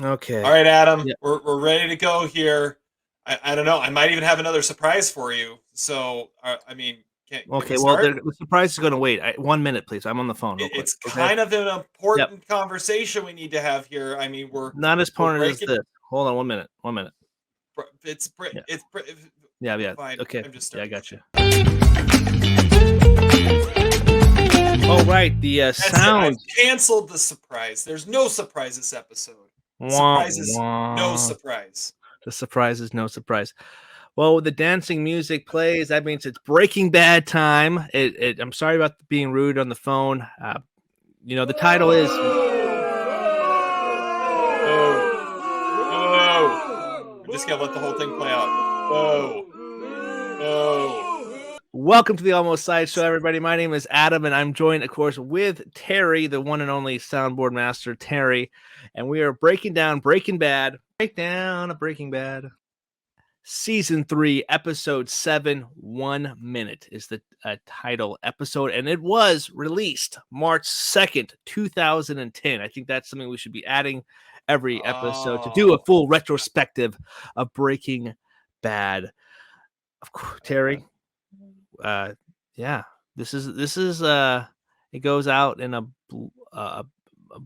Okay. All right, Adam, Yeah. we're ready to go here. I don't know. I might even have another surprise for you. So, I mean, can we Okay. Well, start? the surprise is going to wait. 1 minute, please. I'm on the phone, real quick. It's Okay. kind of an Yep. important conversation we need to have here. I mean, Not as we're important as breaking. this. Hold on 1 minute. 1 minute. Yeah. It's Yeah. Yeah. fine. Okay. I'm just Yeah, I starting. got you. Okay. Oh, right. The That's it. I've sound. canceled the surprise. There's no surprise this episode. Wah, Surprises, no wah. surprise. The surprise is no surprise. Well, when the dancing music plays, that means it's Breaking Bad time. I'm sorry about being rude on the phone. The title is. Oh, I'm just gonna let the whole thing play out. Oh, oh. Welcome to the Almost Sideshow, everybody. My name is Adam, and I'm joined, of course, with Terry, the one and only soundboard master, Terry. And we are breaking down Breaking Bad. Breakdown of Breaking Bad. Season 3, Episode 7, 1 Minute is the title episode, and it was released March 2nd, 2010. I think that's something we should be adding every episode to do a full retrospective of Breaking Bad. Of course, Terry, yeah, this is it goes out in a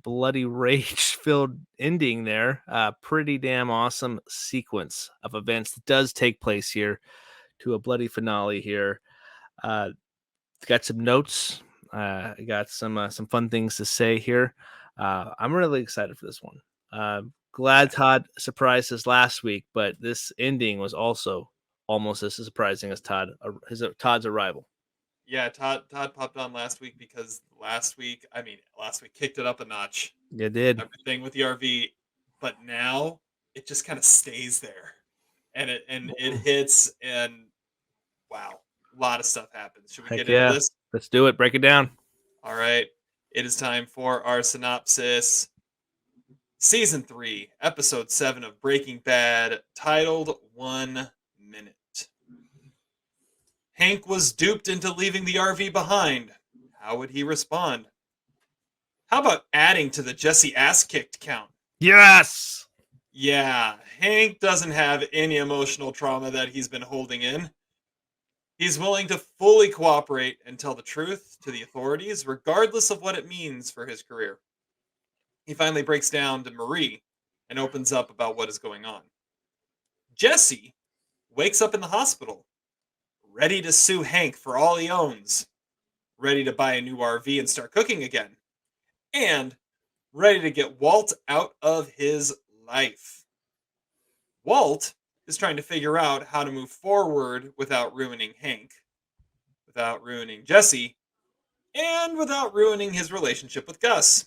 bloody rage filled ending there. Pretty damn awesome sequence of events that does take place here to a bloody finale here. Got some notes. Got some fun things to say here. I'm really excited for this one. Glad Todd surprised us last week, but this ending was also almost as surprising as Todd's arrival. Yeah, Todd popped on last week because last week kicked it up a notch. You did. Everything with the RV, but now it just kind of stays there, and it hits, and wow, a lot of stuff happens. Should we Heck get into yeah. this? Let's do it. Break it down. All right, it is time for our synopsis. Season 3, Episode 7 of Breaking Bad, titled 1 Minute. Hank was duped into leaving the RV behind. How would he respond? How about adding to the Jesse ass kicked count? Yes. Yeah, Hank doesn't have any emotional trauma that he's been holding in. He's willing to fully cooperate and tell the truth to the authorities, regardless of what it means for his career. He finally breaks down to Marie and opens up about what is going on. Jesse wakes up in the hospital, ready to sue Hank for all he owns, ready to buy a new RV and start cooking again, and ready to get Walt out of his life. Walt is trying to figure out how to move forward without ruining Hank, without ruining Jesse, and without ruining his relationship with Gus.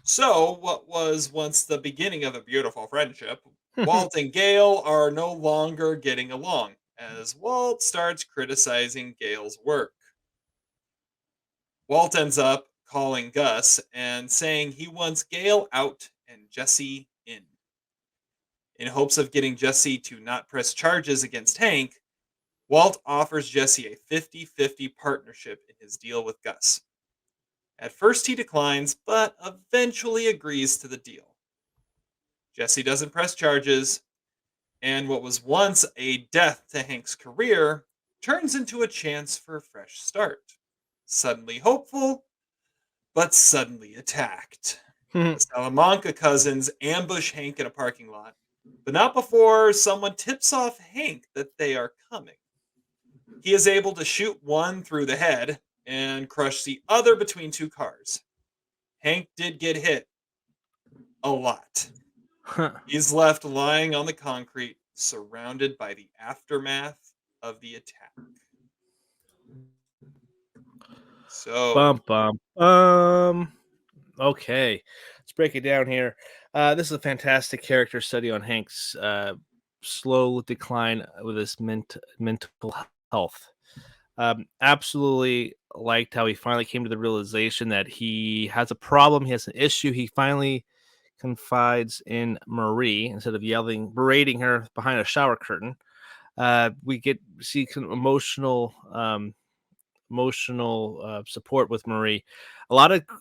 So, what was once the beginning of a beautiful friendship, Walt and Gale are no longer getting along as Walt starts criticizing Gale's work. Walt ends up calling Gus and saying he wants Gale out and Jesse in. In hopes of getting Jesse to not press charges against Hank, Walt offers Jesse a 50-50 partnership in his deal with Gus. At first he declines, but eventually agrees to the deal. Jesse doesn't press charges, and what was once a death to Hank's career turns into a chance for a fresh start. Suddenly hopeful, but suddenly attacked. The Salamanca cousins ambush Hank in a parking lot, but not before someone tips off Hank that they are coming. He is able to shoot one through the head and crush the other between two cars. Hank did get hit a lot. He's left lying on the concrete, surrounded by the aftermath of the attack. So, Bum bum. Okay, let's break it down here. This is a fantastic character study on Hank's slow decline with his mental health. Absolutely liked how he finally came to the realization that he has a problem, he has an issue. He finally confides in Marie instead of berating her behind a shower curtain. We see some emotional support with Marie.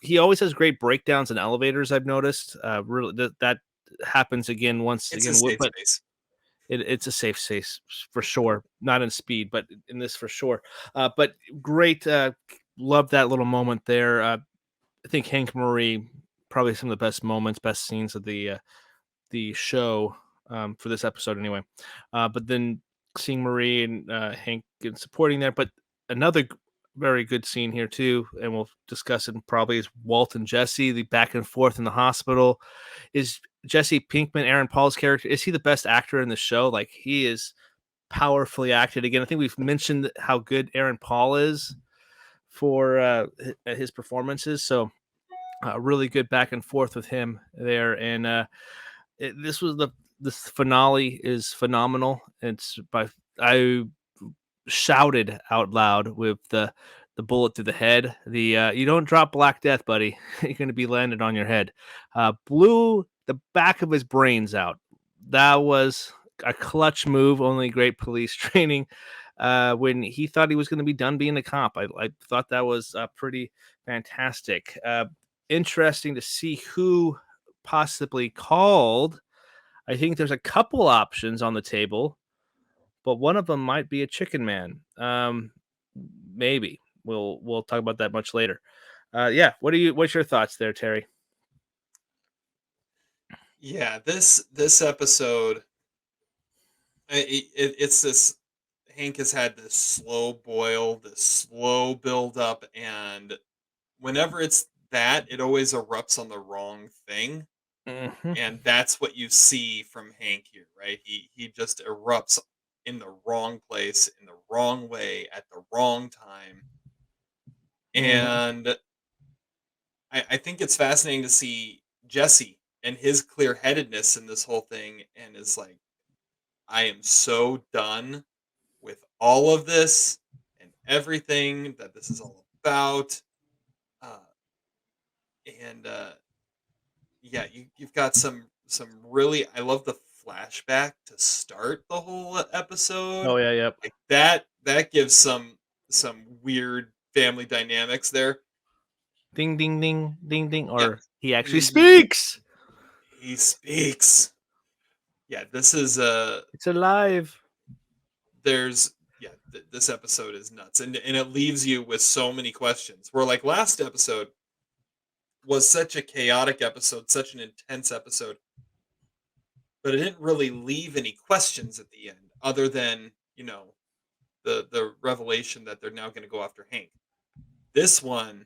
He always has great breakdowns in elevators. I've noticed. Really, that happens again once It's a again, safe but space. it's a safe space for sure. Not in Speed, but in this for sure. But great. Love that little moment there. I think Hank Murray, probably some of the best moments, best scenes of the show for this episode anyway. But then seeing Marie and Hank and supporting there, but another very good scene here too, and we'll discuss it probably, is Walt and Jesse, the back and forth in the hospital. Is Jesse Pinkman, Aaron Paul's character, is he the best actor in the show? Like, he is powerfully acted. Again, I think we've mentioned how good Aaron Paul is for his performances. So really good back and forth with him there. And this finale is phenomenal. I shouted out loud with the bullet through the head. You don't drop Black Death, buddy. You're going to be landed on your head. Blew the back of his brains out. That was a clutch move. Only great police training. When he thought he was going to be done being a cop, I thought that was pretty fantastic. Interesting to see who possibly called. I think there's a couple options on the table, but one of them might be a chicken man. Maybe we'll talk about that much later. Yeah, what's your thoughts there, Terry? Yeah, this episode, it's this. Hank has had this slow boil, this slow build up, and whenever it's that, it always erupts on the wrong thing. Mm-hmm. And that's what you see from Hank here, right? He just erupts in the wrong place, in the wrong way, at the wrong time. Mm-hmm. And I think it's fascinating to see Jesse and his clear headedness in this whole thing, and is like, I am so done with all of this and everything that this is all about. Uh, and yeah, you've got some really, I love the flashback to start the whole episode. Oh yeah, yep. Like that gives some weird family dynamics there. Ding ding ding ding ding. Yeah. Or he actually Mhm. speaks. He speaks. Yeah, this is It's alive. there's yeah, this episode is nuts, and it leaves you with so many questions. Where like last episode was such a chaotic episode, such an intense episode, but it didn't really leave any questions at the end, other than the revelation that they're now going to go after Hank. This one,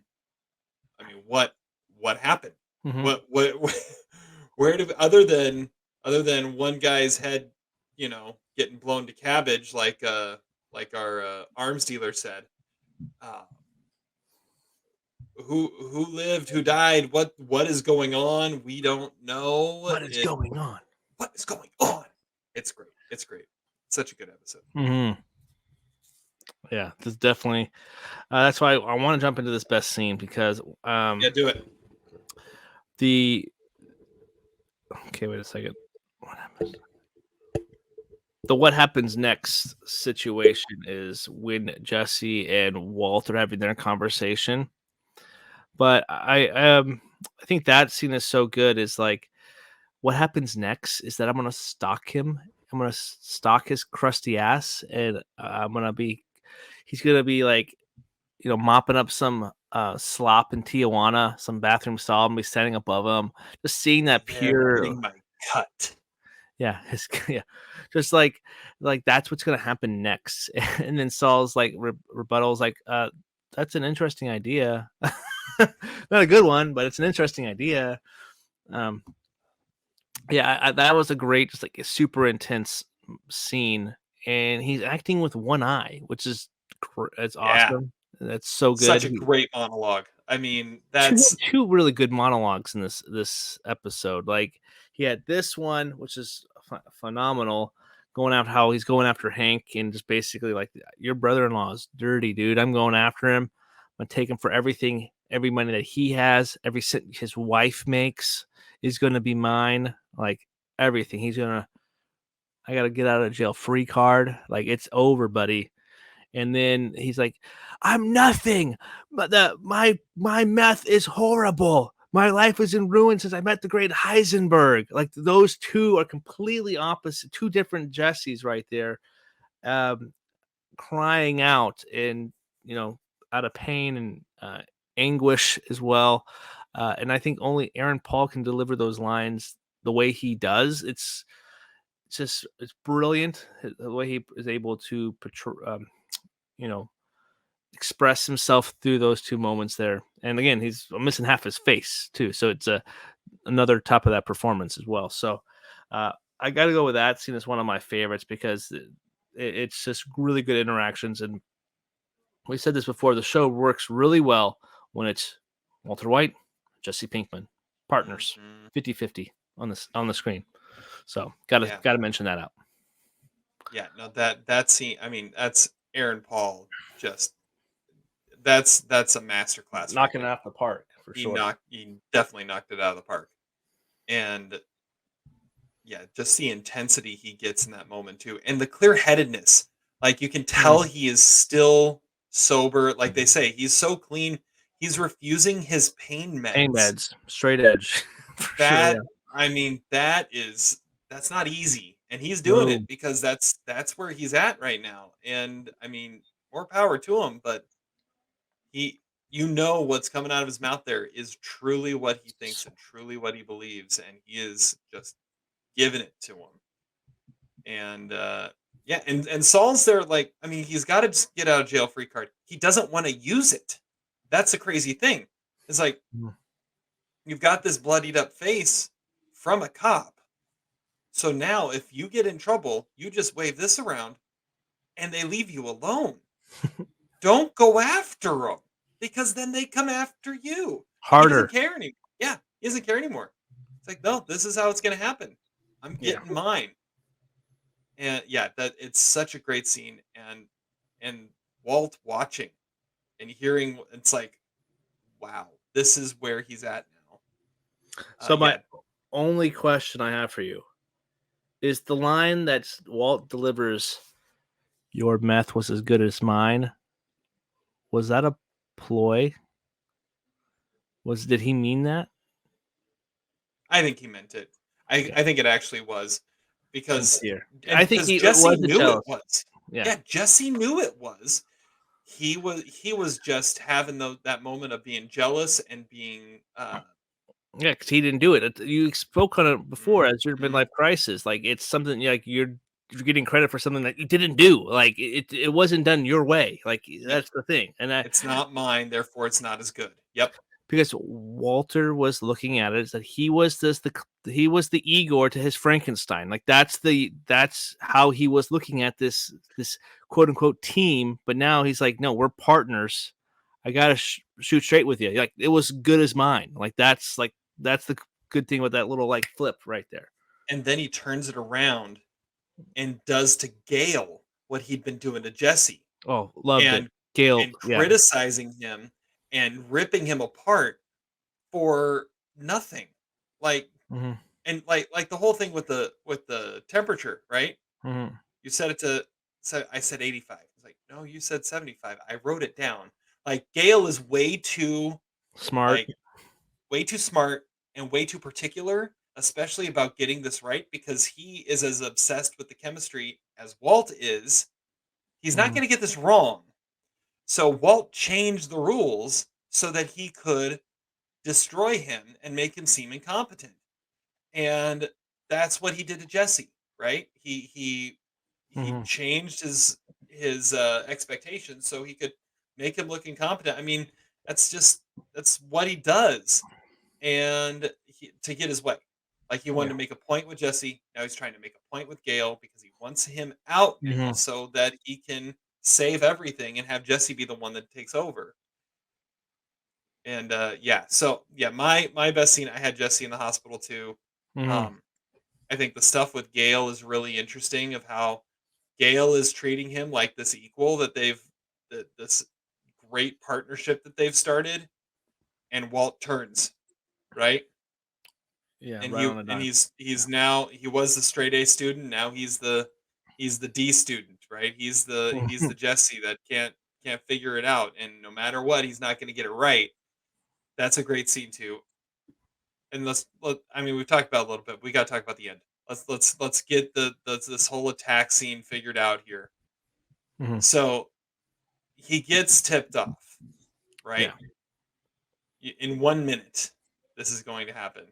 I mean, what happened? Mm-hmm. What where did, other than one guy's head, getting blown to cabbage, like our arms dealer said. Uh, who lived? Who died? What is going on? We don't know. What is going on? What is going on? It's great. It's great. Such a good episode. Mm-hmm. Yeah, this is definitely. That's why I want to jump into this best scene, because Yeah, do it. the okay, wait a second. What happens? The what happens next situation is when Jesse and Walt are having their conversation. But I think that scene is so good. Is like, what happens next is that I'm gonna stalk him. I'm gonna stalk his crusty ass, and he's gonna be like, mopping up some slop in Tijuana, some bathroom stall, and be standing above him, just seeing that They're pure, getting my cut. yeah, yeah, just like that's what's gonna happen next. And then Saul's like rebuttal's like, that's an interesting idea. Not a good one, but it's an interesting idea. Um, yeah, that was a great, just like a super intense scene, and he's acting with one eye, which is it's Yeah, awesome. That's so such a good. great monologue. I mean, two that's two really good monologues in this episode. Like, he had this one, which is phenomenal, going out how he's going after Hank, and just basically like, your brother-in-law is dirty, dude. I'm going after him. I'm gonna take him for everything, every money that he has, every cent his wife makes is gonna be mine. Like, everything. I gotta get out of jail free card. Like, it's over, buddy. And then he's like, I'm nothing. But my meth is horrible. my life is in ruin since I met the great Heisenberg. Like those two are completely opposite, two different Jessies right there, um, crying out in, out of pain and anguish as well. And I think only Aaron Paul can deliver those lines the way he does. It's brilliant the way he is able to portray, you know, express himself through those two moments there. And again, he's missing half his face too, so it's another top of that performance as well. So I got to go with that scene as one of my favorites because it's just really good interactions. And we said this before, the show works really well when it's Walter White, Jesse Pinkman, partners, Mhm. 50-50 on the screen. So gotta mention that out. Yeah, no, that scene. I mean, that's Aaron Paul. Just that's a masterclass right Knocking it there. out the park for sure. He definitely knocked it out of the park. And yeah, just the intensity he gets in that moment too, and the clear headedness. Like you can tell Mm. he is still sober. Like they say, he's so clean. He's refusing his pain Pain meds. meds, straight edge for sure. That Yeah. I mean, that's not easy, and he's doing No, it because that's where he's at right now. And I mean, more power to him, but he what's coming out of his mouth there is truly what he thinks and truly what he believes, and he is just giving it to him. And yeah, and Saul's there like, I mean, he's got to get out of jail free card. He doesn't want to use it. That's the crazy thing. It's like Mm. you've got this bloodied up face from a cop. So now if you get in trouble, you just wave this around and they leave you alone. Don't go after them because then they come after you. He doesn't Harder. care anymore. Yeah, he doesn't care anymore. It's like, no, this is how it's going to happen. I'm Yeah. getting mine. And yeah, that it's such a great scene. And Walt watching and hearing, it's like, wow, this is where he's at now. So my Yeah, only question I have for you is the line that Walt delivers, "Your meth was as good as mine." Was that a ploy? Did he mean that? I think he meant it. Okay. I think it actually was because Sincere. I and think because he Jesse wasn't knew it jealous. was. Yeah. Yeah, Jesse knew it was. He was just having that moment of being jealous and being Yeah, because he didn't do it. You spoke on it before as your mhm. midlife crisis. Like it's something like you're getting credit for something that you didn't do. Like it wasn't done your way. Like Yep. that's the thing. And It's not mine, therefore it's not as good. Yep. because Walter was looking at it is that he was the Igor to his Frankenstein. Like that's how he was looking at this quote unquote team. But now he's like, no, we're partners. I gotta shoot straight with you. Like it was good as mine. That's the good thing with that little like flip right there. And then he turns it around and does to Gale what he'd been doing to Jesse Oh, loved it. and Gail, yeah. criticizing him and ripping him apart for nothing. Like Hmm. and like the whole thing with the temperature, right? Hmm. You said it to so I said 85. It's like, no, you said 75. I wrote it down. Like Gale is Smart. like way too smart and way too particular, especially about getting this right because he is as obsessed with the chemistry as Walt is. He's not Hmm. going to get this wrong. So Walt changed the rules so that he could destroy him and make him seem incompetent. And that's what he did to Jesse, right? He Hmm. changed his expectations so he could make him look incompetent. I mean, that's what he does, and to get his way. Like he wanted Yeah. to make a point with Jesse, now he's trying to make a point with Gale because he wants him out now Hmm. so that he can save everything and have Jesse be the one that takes over. And yeah, so yeah, my best scene, I had Jesse in the hospital too. Hmm. Um, I think the stuff with Gale is really interesting of how Gale is treating him like this equal this great partnership that they've started, and Walt turns right, Yeah. and Right on the dime. he's now he was the straight A student, now he's the D student, right? He's the Jesse that can't figure it out, and no matter what, he's not going to get it right. That's a great scene too. and I mean, we've talked about it a little bit. We got to talk about the end. Let's get this whole attack scene figured out here. Mhm. So he gets tipped off, Yeah. right? In 1 minute, this is going to happen.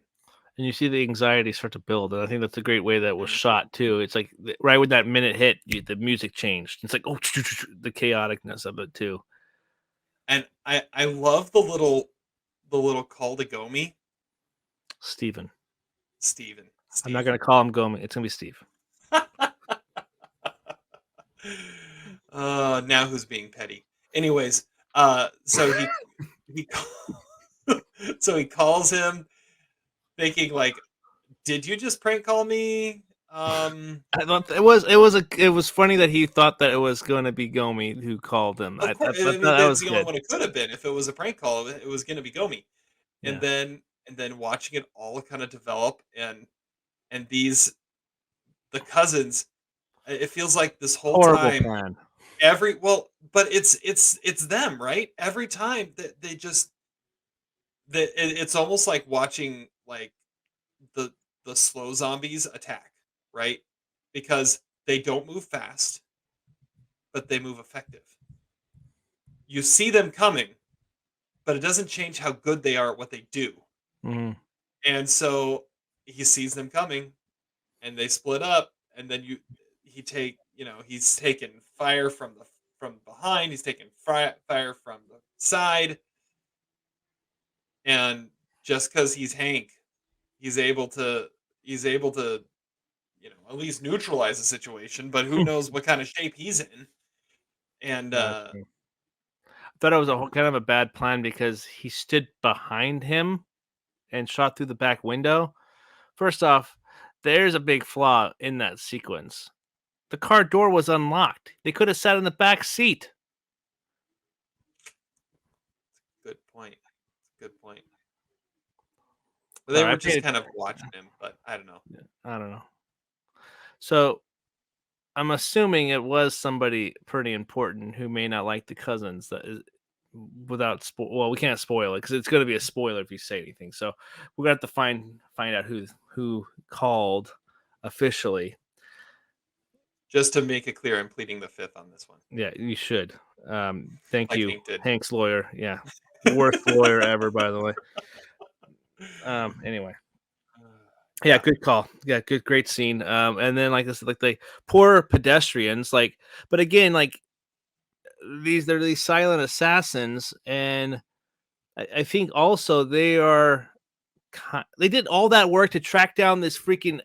And you see the anxiety start to build, and I think that's a great way that was Mhm. shot too. It's like right when that minute hit, the music changed. It's like, oh, the chaoticness of it too. And I love the little call to Gomi, Steven. Steven, I'm not Steve. gonna call him Gomi. It's gonna be Steve. Now who's being petty? Anyways, so he so he calls him, thinking like, "Did you just prank call me?" I thought it was funny that he thought that it was going to be Gomi who called him. Of I course, I thought mean that that's was the only good. one it could have been. If it was a prank call, it was going to be Gomi. And Yeah, then watching it all kind of develop, and the cousins. It feels like this whole horrible time plan. but it's them, right? Every time that they just that it's almost like watching like the the slow zombies attack, right? Because they don't move fast, but they move effective. You see them coming, but it doesn't change how good they are at what they do. Mhm. And so he sees them coming, and they split up, and then he's taking fire from behind, he's taking fire from the side, and just because he's Hank, he's able to he's able to at least neutralize the situation. But who knows what kind of shape he's in? And Yeah, that's true. I thought it was kind of a bad plan because he stood behind him and shot through the back window. First off, there's a big flaw in that sequence. The car door was unlocked. They could have sat in the back seat. good point, good point. But they Sorry, I were just paid. kind of watching him, but I don't know. I don't know. So I'm assuming it was somebody pretty important who may not like the cousins. That is, without well, we can't spoil it because it's going to be a spoiler if you say anything. So we're gonna have to find out who called officially. Just to make it clear, I'm pleading the fifth on this one, Yeah, you should. Thank like you, Hank did. Hank's lawyer. Yeah, worst lawyer ever, by the way. Anyway. Yeah, Yeah, good call. Yeah, great scene. And then like this, like the poor pedestrians, like, but again, like they're these silent assassins, and I think also they did all that work to track down this freaking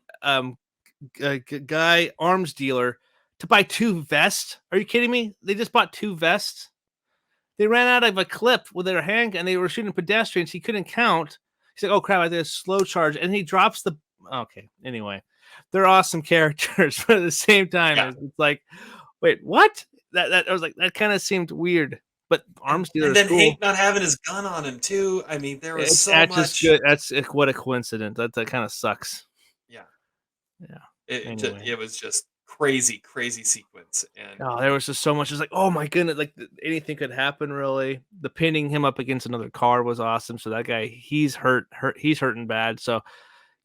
guy arms dealer to buy 2 vests. Are you kidding me? They just bought 2 vests. They ran out of a clip with their hand, and they were shooting pedestrians. He couldn't count. He's like, "Oh crap! I did a slow charge," and he drops the. Okay, anyway, they're awesome characters, but at the same time, yeah. it's like, wait, what? That I was like, that kind of seemed weird. But And arms dealer and is then cool. Hank not having his gun on him too. I mean, there was so That's just much. good. What a coincidence. That kind of sucks. Yeah, Yeah. it Anyway. it was just crazy, crazy sequence, and Oh, there was just so much. It's like, oh my goodness, like anything could happen. Really, the pinning him up against another car was awesome. So that guy, he's he's hurting bad. So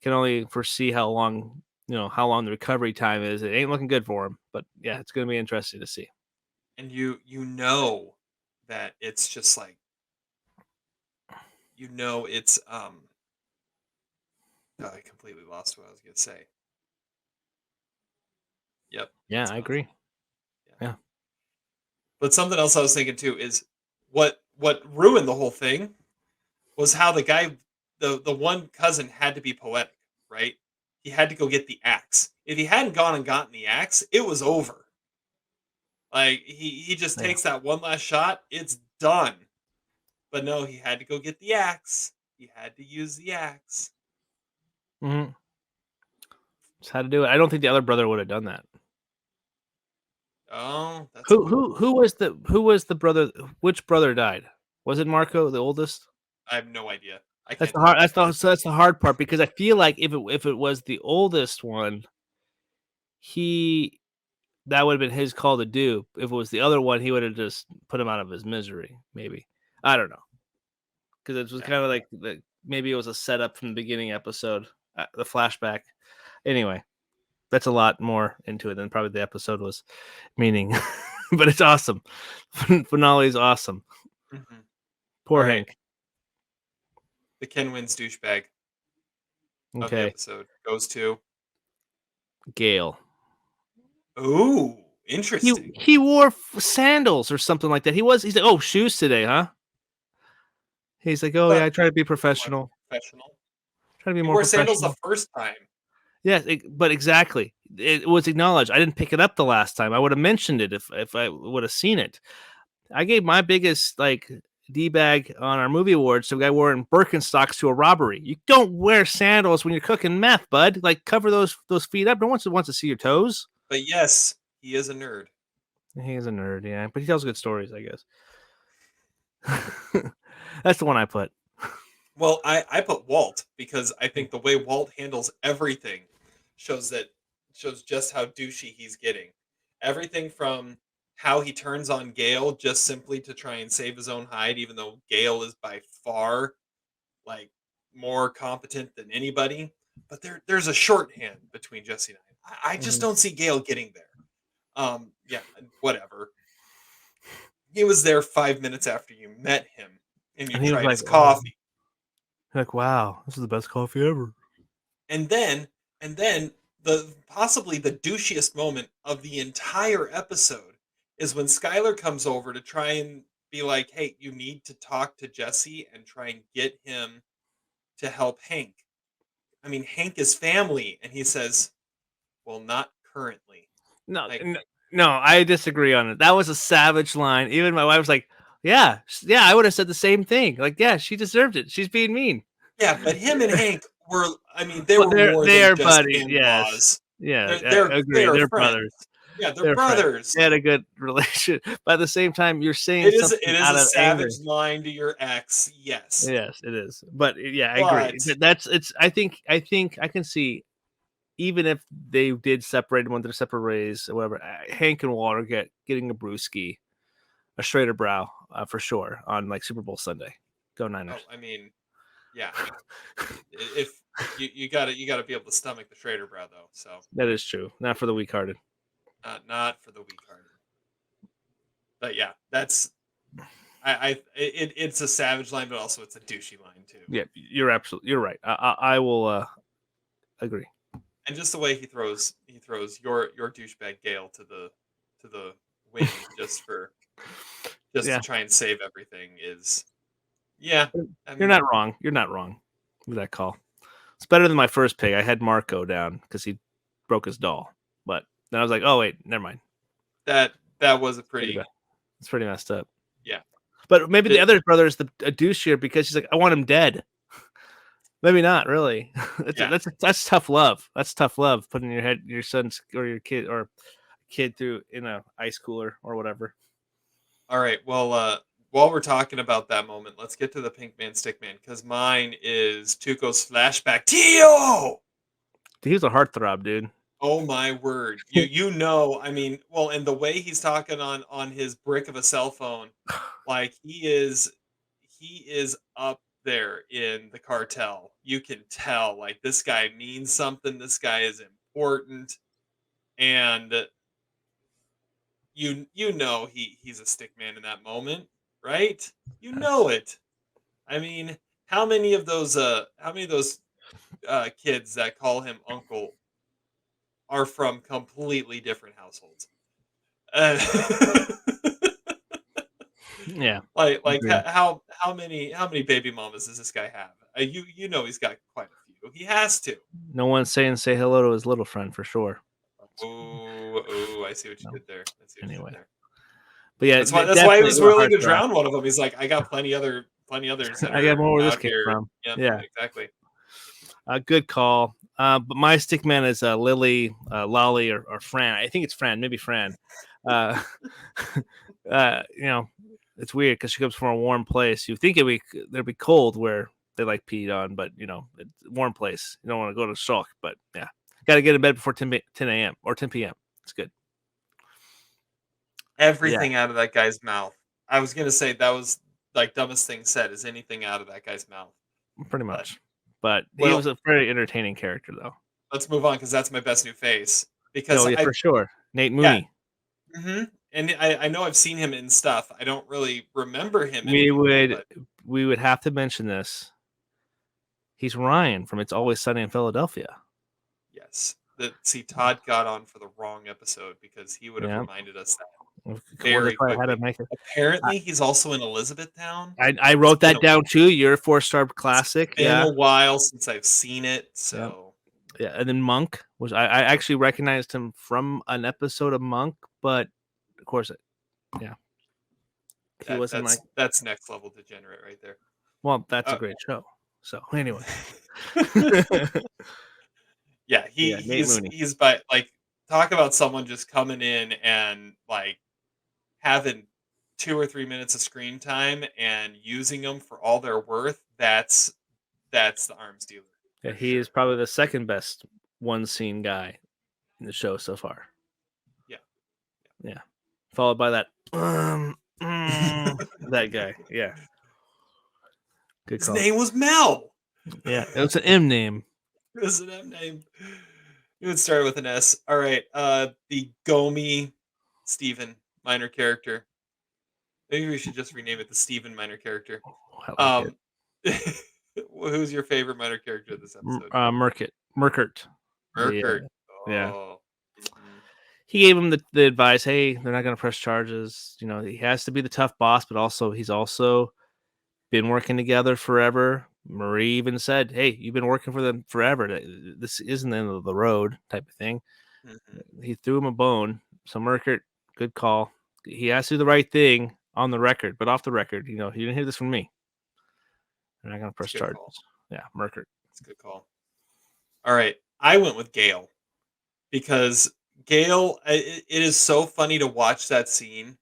can only foresee how long, how long the recovery time is. It ain't looking good for him. But yeah, it's gonna be interesting to see. you know that it's just like it's oh, I completely lost what I was gonna say. Yep, Yeah, it's I gone. agree. Yeah. Yeah, But something else I was thinking too is what ruined the whole thing was how the one cousin had to be poetic, right? He had to go get the axe. If he hadn't gone and gotten the axe, it was over. Like he just yeah. takes that one last shot, it's done. But no, he had to go get the axe. He had to use the axe. Mm-hmm. Just had to do it. I don't think the other brother would have done that. Oh, that's a Who good who point. who was the brother? Which brother died? Was it Marco, the oldest? I have no idea. I That's can't the tell hard. you. That's the hard part because I feel like if it was the oldest one, he that would have been his call to do. If it was the other one, he would have just put him out of his misery. Maybe I don't know because it was Yeah. kind of like maybe it was a setup from the beginning episode, the flashback. Anyway, that's a lot more into it than probably the episode was meaning. But it's awesome. Finale is awesome. Mhm. Poor All right. Hank. The Ken wins douchebag of the Okay, episode goes to. Gale. Ooh, interesting. He wore sandals or something like that. He's like, oh, shoes today, huh? He's like, oh yeah, Thought I try to be he was more professional. professional. Try to be He more wore sandals the professional. first time. Yeah, but exactly. It was acknowledged. I didn't pick it up the last time. I would have mentioned it if I would have seen it. I gave my biggest like D-bag on our movie awards to a guy wearing Birkenstocks to a robbery. You don't wear sandals when you're cooking meth, bud. Like cover those feet up. No one wants to see your toes. But yes, he is a nerd. He's a nerd, yeah, but he tells good stories, I guess. That's the one I put. Well, I put Walt because I think the way Walt handles everything shows just how douchey he's getting. Everything from how he turns on Gale just simply to try and save his own hide, even though Gale is by far like more competent than anybody. But there's a shorthand between Jesse and I just don't see Gale getting there. Yeah, whatever. He was there 5 minutes after you met him and you And he was tried like, his coffee. like, wow, this is the best coffee ever. And then the possibly the douchiest moment of the entire episode is when Skylar comes over to try and be like, "Hey, you need to talk to Jesse and try and get him to help Hank." I mean, Hank is family, and he says, "Well, not currently." No, Like, no, I disagree on it. That was a savage line. Even my wife was like, yeah, I would have said the same thing. Like, yeah, she deserved it. She's being mean. yeah, but him and Hank were, I mean, they Well, were more than they're just buddies. Yes, in-laws. yeah, I They agree. are They're friends. brothers. Yeah, they're They're friends. brothers. They had a good relationship, but at the same time, you're saying something It is out a of anger. savage line to your ex, yes. Yes, it is. But yeah, I agree. But It's. I think I can see, even if they did separate them on their separate ways or whatever, Hank and Walter getting a brewski, a straighter brow for sure on like Super Bowl Sunday. Go oh, Niners. I mean, yeah. If you gotta be able to stomach the Schrader brow though, so That is true. Not for the weak-hearted. not for the weak-hearted. But yeah, that's it's a savage line, but also it's a douchey line too. Yeah, you're right. I will agree. And just the way he throws your douchebag Gale to the wind just Yeah, to try and save everything is, yeah. I you're mean, not wrong. You're not wrong with that call. It's better than my first pick. I had Marco down because he broke his doll, but then I was like, oh wait, never mind. that was a pretty, It's pretty messed up. yeah. But maybe the other brother is a douche because she's like, I want him dead. Maybe not really. That's tough love. That's tough love. Putting your son's or your kid through in a ice cooler or whatever. All right. Well, while we're talking about that moment, let's get to the Pink Man Stick Man because mine is Tuco's flashback. Tio! He was a heartthrob, dude. Oh my word! You know, I mean, well, and the way he's talking on his brick of a cell phone, like he is up there in the cartel. You can tell, like this guy means something. This guy is important, and you know he's a stick man in that moment, right? You know it. I mean, how many of those kids that call him uncle are from completely different households? Uh, Yeah. like Agreed. how many baby mamas does this guy have? You know he's got quite a few. He has to. No one's saying say hello to his little friend for sure. Oh, I see what you No. did there. I see what you Anyway. did there. But yeah, That's why he definitely was a little willing to heartthrob. drown one of them. He's like, I got plenty others that I got are more where this out came here. from. Yep, Yeah. exactly. Good call. But my stick man is Lily, Lolly, or Fran. I think it's Fran, maybe Fran. You know, it's weird because she comes from a warm place. You think there'd be cold where they like peed on, but you know, it's a warm place. You don't want to go to shock, but yeah, got to get in bed before 10 a.m. or 10 p.m. It's good. Yeah, Everything out of that guy's mouth. I was gonna say that was like dumbest thing said is anything out of that guy's mouth. pretty much. But he Well- was a very entertaining character, though. Let's move on because that's my best new face. Oh, yeah, for sure. Nate Mooney. And I know I've seen him in stuff. I don't really remember him. We anything, would have to mention this. He's Ryan from It's Always Sunny in Philadelphia. Yes. See, Todd got on for the wrong episode because he would have Yeah. reminded us that Well, very that's why I had to quickly. make it. Apparently, he's also in Elizabethtown. I wrote that down too. You're a 4-star classic. It's been a while since I've seen it, so yeah. And then Monk was I actually recognized him from an episode of Monk, but of course, he wasn't like that's next level degenerate right there. Well, that's a great show. So anyway, yeah, he's by like talk about someone just coming in and like having 2 or 3 minutes of screen time and using them for all they're worth. That's the arms dealer. Yeah, he is probably the second best one scene guy in the show so far. Yeah. Followed by that that guy. Yeah. Good His call. name was Mel. Yeah, it was an M name. It was an M name. It would start with an S. All right. The Gomi Steven minor character. Maybe we should just rename it the Steven minor character. Who's your favorite minor character of this episode? Murkert. Murkert. Yeah. Oh. He gave him the advice, hey, they're not going to press charges. You know, he has to be the tough boss, but also he's also been working together forever. Marie even said, hey, you've been working for them forever. This isn't the end of the road type of thing. Mm-hmm. He threw him a bone. So Murkert, good call. He has to do the right thing on the record, but off the record, you didn't hear this from me. They're not going to press charges. Call. Yeah, Murkert. That's a good call. All right. I went with Gail because Gail, it is so funny to watch that scene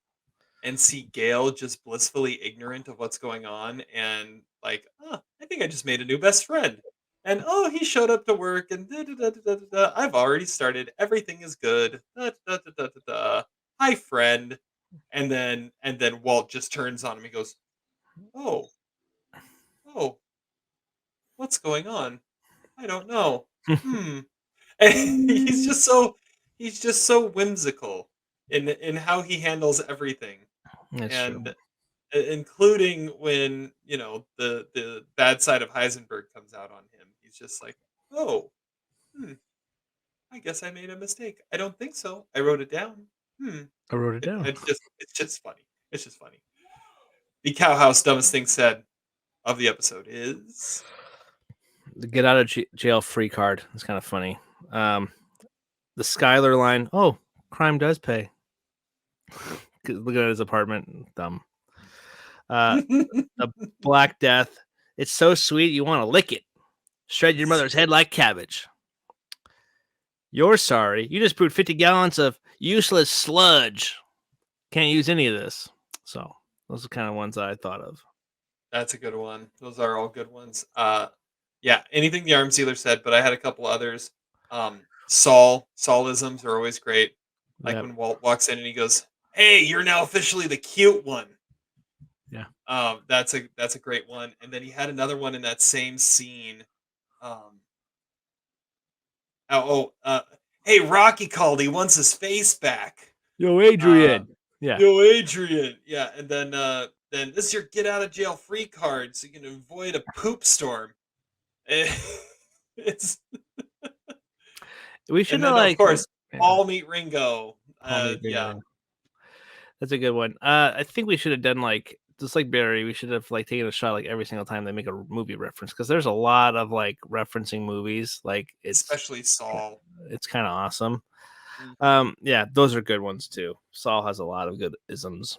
and see Gail just blissfully ignorant of what's going on and like, I think I just made a new best friend. And he showed up to work and I've already started. Everything is good. Hi, friend. And then Walt just turns on him. He goes, oh, what's going on? I don't know. And he's just so whimsical in how he handles everything. That's and true. Including when the bad side of Heisenberg comes out on him. He's just like, I guess I made a mistake. I don't think so. I wrote it down. I wrote it down. It's just funny. It's just funny. The Cowhouse dumbest thing said of the episode is the get out of jail free card. It's kind of funny. The Skylar line. Oh, crime does pay. Look at his apartment. Dumb. The Black Death. It's so sweet you want to lick it. Shred your mother's head like cabbage. You're sorry. You just brewed 50 gallons of useless sludge. Can't use any of this. So those are kind of ones that I thought of. That's a good one. Those are all good ones. Yeah, anything the arms dealer said, but I had a couple others. Saulisms are always great. Like when Walt walks in and he goes, "Hey, you're now officially the cute one." Yeah. That's a great one. And then he had another one in that same scene. Hey, Rocky called. He wants his face back. Yo, Adrian. Yo, Adrian. Yeah, and then this is your get out of jail free card, so you can avoid a poop storm. It's we should have like, of course, Paul meet Ringo. Yeah, that's a good one. I think we should have done like just like Barry. We should have like taken a shot like every single time they make a movie reference because there's a lot of like referencing movies. Like especially Saul. It's kind of awesome. Mm-hmm. Yeah, those are good ones too. Saul has a lot of good isms.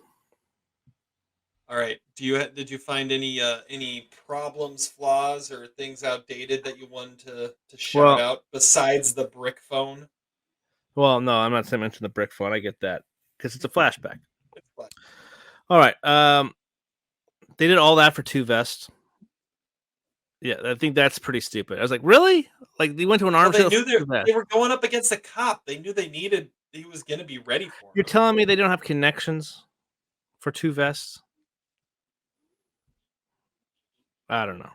All right. Did you find any problems, flaws, or things outdated that you wanted to shout out besides the brick phone? Well, no, I'm not saying mention the brick phone. I get that because it's a flashback. All right. They did all that for 2 vests. Yeah, I think that's pretty stupid. I was like, really? Like they went to an arms show. They were going up against a cop. They knew he was going to be ready for him. You're telling me they don't have connections for 2 vests? I don't know.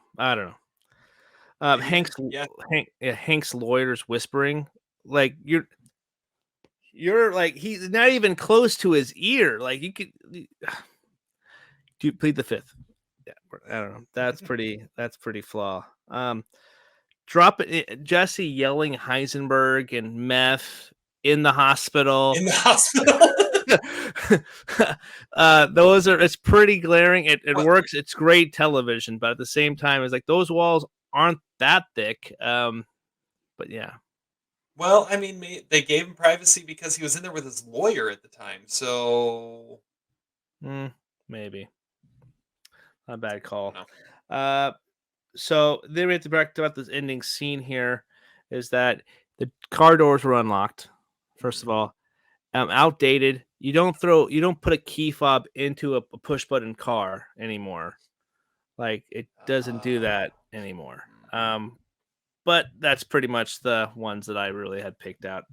Hank's Yeah. Hank's lawyer's whispering, like you're like he's not even close to his ear. Like you could do plead the fifth. Yeah, I don't know. That's pretty flaw. Drop it, Jesse yelling Heisenberg and meth in the hospital. In the hospital. It's pretty glaring. It works. It's great television, but at the same time, it's like those walls aren't that thick. But yeah. Well, I mean, they gave him privacy because he was in there with his lawyer at the time. So Maybe not a bad call. No. So then we have to talk about this ending scene here. Is that the car doors were unlocked? First of all, outdated. You don't put a key fob into a push button car anymore. Like it doesn't do that anymore. But that's pretty much the ones that I really had picked out.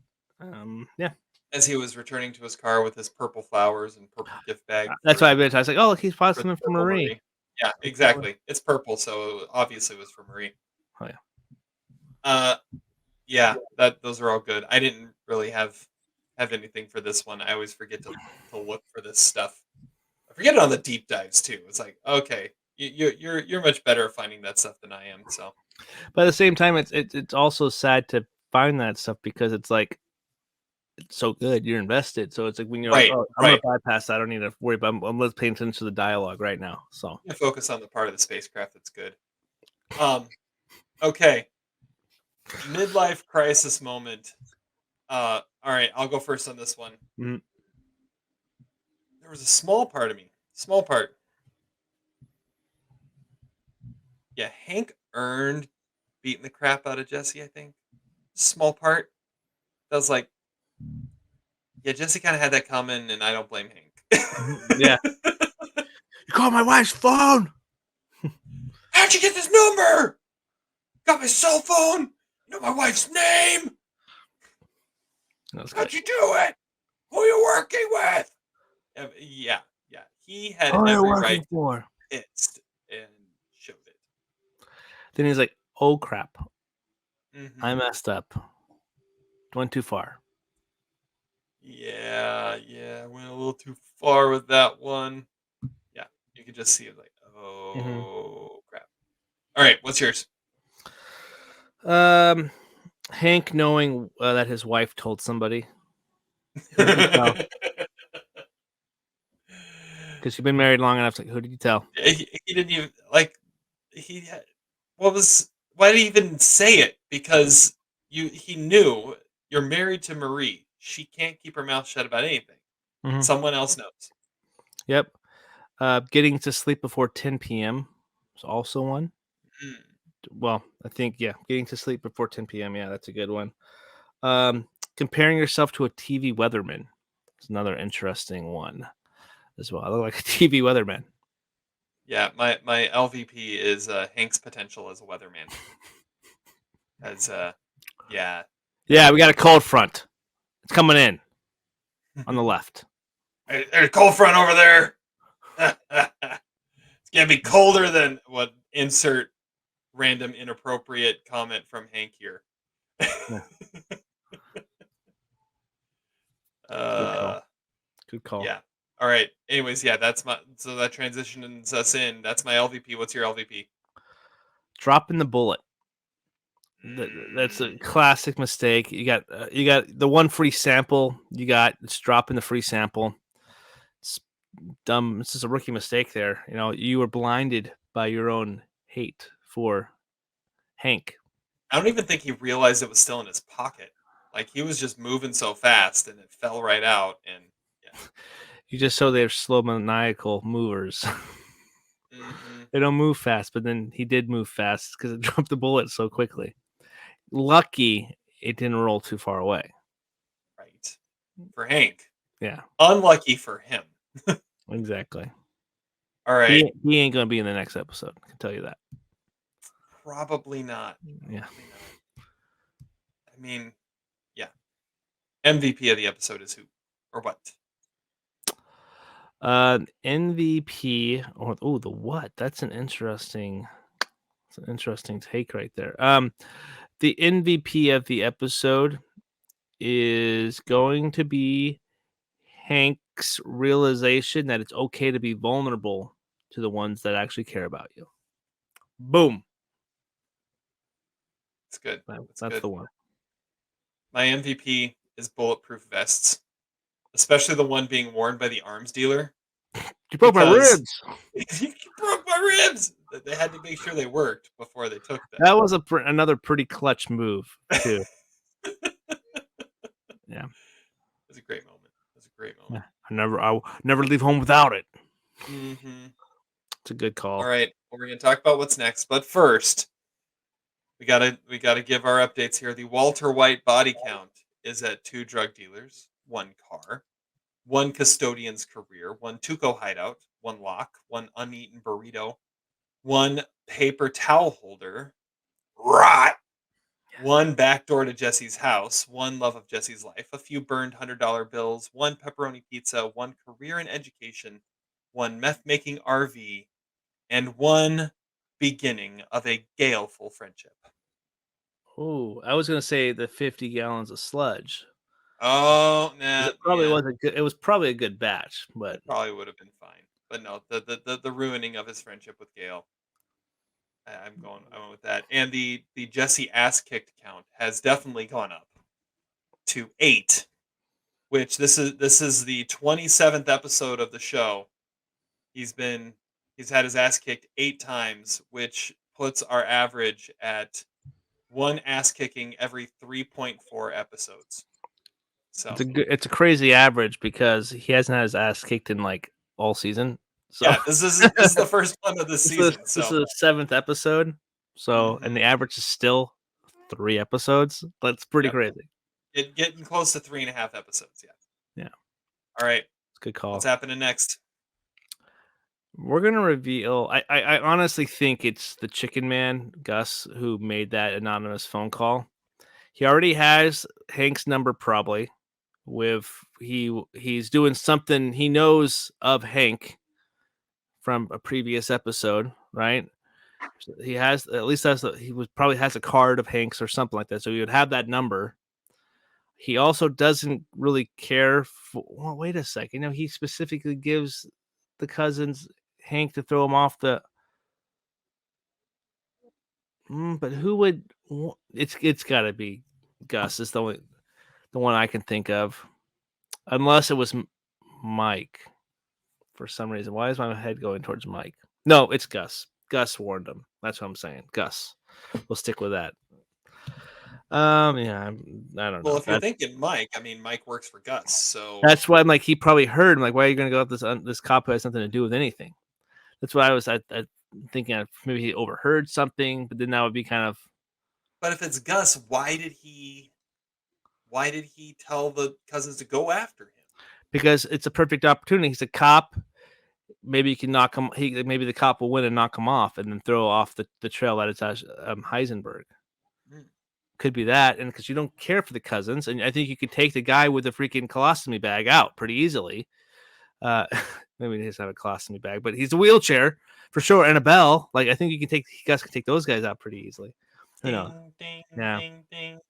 Yeah. As he was returning to his car with his purple flowers and purple gift bag. That's why I was like, oh, look, he's bought something for Marie. Yeah, exactly. It's purple, so obviously it was for Marie. Oh yeah. Those are all good. I didn't really have anything for this one. I always forget to look for this stuff. I forget it on the deep dives too. It's like, okay, you're much better at finding that stuff than I am. So, but at the same time, it's also sad to find that stuff because it's like it's so good. You're invested, so it's like when you're like, oh, I'm gonna bypass that. I don't need to worry about. I'm just paying attention to the dialogue right now. So you focus on the part of the spacecraft that's good. Okay. Midlife crisis moment. All right, I'll go first on this one. Mm-hmm. There was a small part of me. Small part. Yeah, Hank earned beating the crap out of Jesse, I think. Small part. That was like, yeah, Jesse kind of had that coming, and I don't blame Hank. Yeah. You called my wife's phone. How'd you get this number? Got my cell phone? You know my wife's name? How'd you do it? Who are you working with? Yeah. He had every right to be pissed and showed it. Then he's like, oh, crap. Mm-hmm. I messed up. Went too far. Yeah. Went a little too far with that one. Yeah. You could just see it like, oh, crap. All right. What's yours? Hank knowing that his wife told somebody. Because you've been married long enough. Like, who did you tell? He didn't even like. Why did he even say it? Because he knew you're married to Marie. She can't keep her mouth shut about anything. Mm-hmm. Someone else knows. Yep. Getting to sleep before 10 p.m. is also one. Well, I think, getting to sleep before 10 p.m. Yeah, that's a good one. Comparing yourself to a TV weatherman is another interesting one as well. I look like a TV weatherman. Yeah, my LVP is Hank's potential as a weatherman. Yeah, we got a cold front. It's coming in on the left. There's a cold front over there. It's gonna be colder than what? Insert random inappropriate comment from Hank here. Good call. Yeah. All right. Anyways, so that transitions us in. That's my LVP. What's your LVP? Dropping the bullet. That's a classic mistake. You got the one free sample. It's dropping the free sample. It's dumb. It's just a rookie mistake there. You were blinded by your own hate for Hank. I don't even think he realized it was still in his pocket. Like he was just moving so fast and it fell right out. And yeah. You just saw they're slow maniacal movers. Mm-hmm. They don't move fast, but then he did move fast because it dropped the bullet so quickly. Lucky it didn't roll too far away. Right. For Hank. Yeah. Unlucky for him. Exactly. All right. He ain't going to be in the next episode. I can tell you that. Probably not. Yeah. I mean, yeah. MVP of the episode is who? Or what? MVP or the what? That's an interesting It's an interesting take right there. The MVP of the episode is going to be Hank's realization that it's okay to be vulnerable to the ones that actually care about you. Boom. It's good. That's good. the one. My MVP is bulletproof vests, especially the one being worn by the arms dealer. You broke my ribs. You broke my ribs. They had to make sure they worked before they took them. That was another pretty clutch move too. Yeah, It was a great moment. Yeah. I'll never leave home without it. Mm-hmm. It's a good call. All right, well, we're gonna talk about what's next, but first, we gotta give our updates here. The Walter White body count is at 2 drug dealers, 1 car, 1 custodian's career, 1 Tuco hideout, 1 lock, 1 uneaten burrito, 1 paper towel holder, rot, 1 back door to Jesse's house, 1 love of Jesse's life, a few burned $100 bills, 1 pepperoni pizza, 1 career in education, 1 meth making RV, and 1 beginning of a galeful friendship. Oh, I was gonna say the 50 gallons of sludge. Oh, nah. It was probably a good batch, but it probably would have been fine. But no, the ruining of his friendship with Gail. I went with that. And the Jesse ass kicked count has definitely gone up to 8, which this is the 27th episode of the show. He's had his ass kicked 8 times, which puts our average at 1 ass kicking every 3.4 episodes. So it's a crazy average because he hasn't had his ass kicked in like all season. So yeah, this is the first one of this season. This is the 7th episode. So and the average is still 3 episodes. That's pretty crazy. Getting close to 3.5 episodes. Yeah. All right. Good call. What's happening next? We're gonna reveal. I honestly think it's the Chicken Man, Gus, who made that anonymous phone call. He already has Hank's number, probably. He's doing something he knows of Hank from a previous episode, right? So he has probably has a card of Hank's or something like that, so he would have that number. He also doesn't really care for. Well, wait a second. He specifically gives the cousins Hank to throw him off the. But who would? It's got to be Gus. Is the one I can think of, unless it was Mike. For some reason, why is my head going towards Mike? No, it's Gus. Gus warned him. That's what I'm saying. Gus. We'll stick with that. Yeah, I don't know. Well, if you're thinking Mike, I mean, Mike works for Gus, so that's why I'm like, he probably heard. I'm like, why are you going to go with this cop who has nothing to do with anything? That's why I was thinking maybe he overheard something, but then that would be kind of. But if it's Gus, why did he tell the cousins to go after him? Because it's a perfect opportunity. He's a cop. Maybe you can knock him. Maybe the cop will win and knock him off, and then throw off the trail that it's Heisenberg. Could be that, and because you don't care for the cousins, and I think you could take the guy with the freaking colostomy bag out pretty easily. Maybe he doesn't have a colostomy bag, but he's a wheelchair for sure, and a bell. Like I think you guys can take those guys out pretty easily. Who knows? Yeah. Ding.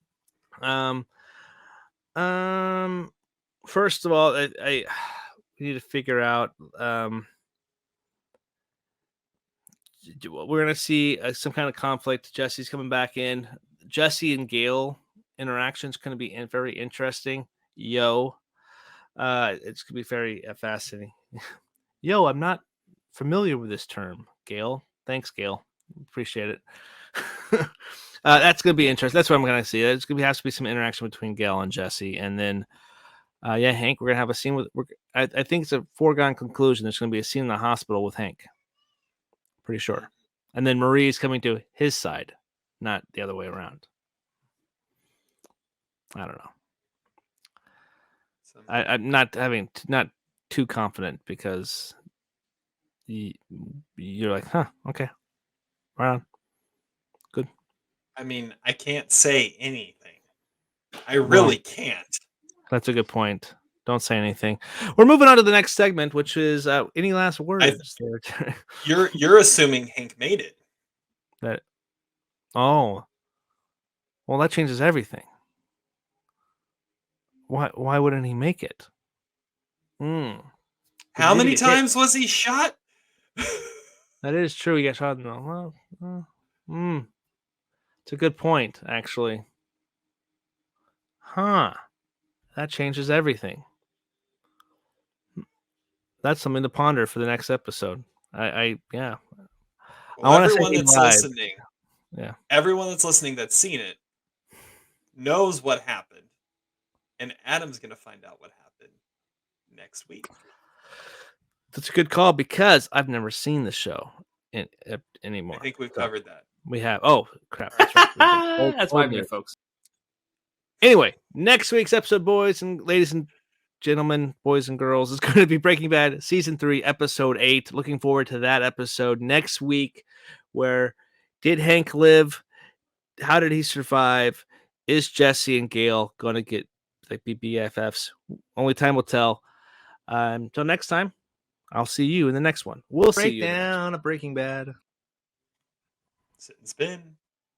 First of all, we need to figure out. We're gonna see some kind of conflict. Jesse's coming back in. Jesse and Gail interaction is going to be very interesting. It's going to be very fascinating. Yo, I'm not familiar with this term, Gail. Thanks, Gail. Appreciate it. That's going to be interesting. That's what I'm going to see. There's going to have to be some interaction between Gail and Jesse, and then, Hank. We're going to have a scene with. I think it's a foregone conclusion. There's going to be a scene in the hospital with Hank. Pretty sure, and then Marie's coming to his side. Not the other way around. I don't know. I'm not too confident because you're like, okay, right on, good. I mean, I can't say anything. I really can't. That's a good point. Don't say anything. We're moving on to the next segment, which is any last words? You're assuming Hank made it. Oh. Well, that changes everything. Why wouldn't he make it? How Did he many get hit? times was he shot? That is true. He got shot in the It's a good point, actually. Huh. That changes everything. That's something to ponder for the next episode. Yeah. Well, I want to say everyone he that's lied. listening, Yeah. everyone that's listening that's seen it knows what happened, and Adam's gonna find out what happened next week. That's a good call because I've never seen the show anymore. I think we've covered that. We have. Oh crap! That's right. That's 5 minutes, folks. Anyway, next week's episode, boys and ladies and gentlemen, boys and girls, is going to be Breaking Bad season 3, episode 8. Looking forward to that episode next week. Where did Hank live? How did he survive? Is Jesse and Gail going to get be BFFs? Only time will tell. Until next time, I'll see you in the next one. We'll see you. Breakdown of Breaking Bad. Sit and spin.